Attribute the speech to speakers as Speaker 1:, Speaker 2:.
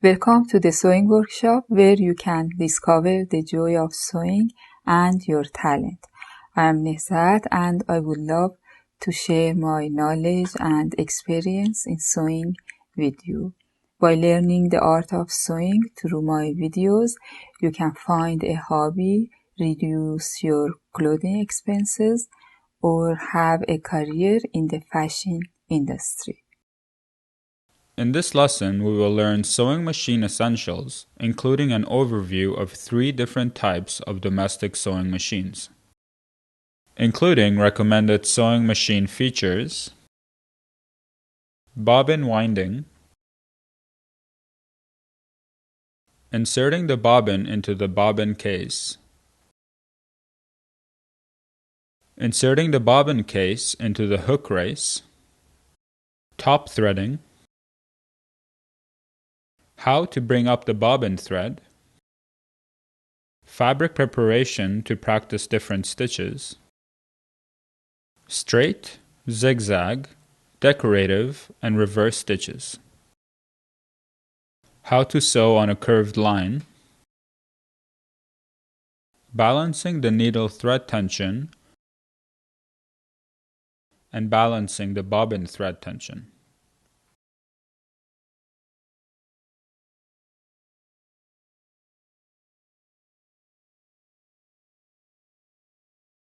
Speaker 1: Welcome to the sewing workshop where you can discover the joy of sewing and your talent. I am Nehzat and I would love to share my knowledge and experience in sewing with you. By learning the art of sewing through my videos, you can find a hobby, reduce your clothing expenses, or have a career in the fashion industry.
Speaker 2: In this lesson, we will learn sewing machine essentials, including an overview of 3 different types of domestic sewing machines, including recommended sewing machine features, bobbin winding, inserting the bobbin into the bobbin case, inserting the bobbin case into the hook race, top threading, how to bring up the bobbin thread, fabric preparation to practice different stitches, straight, zigzag, decorative, and reverse stitches, how to sew on a curved line, balancing the needle thread tension, and balancing the bobbin thread tension.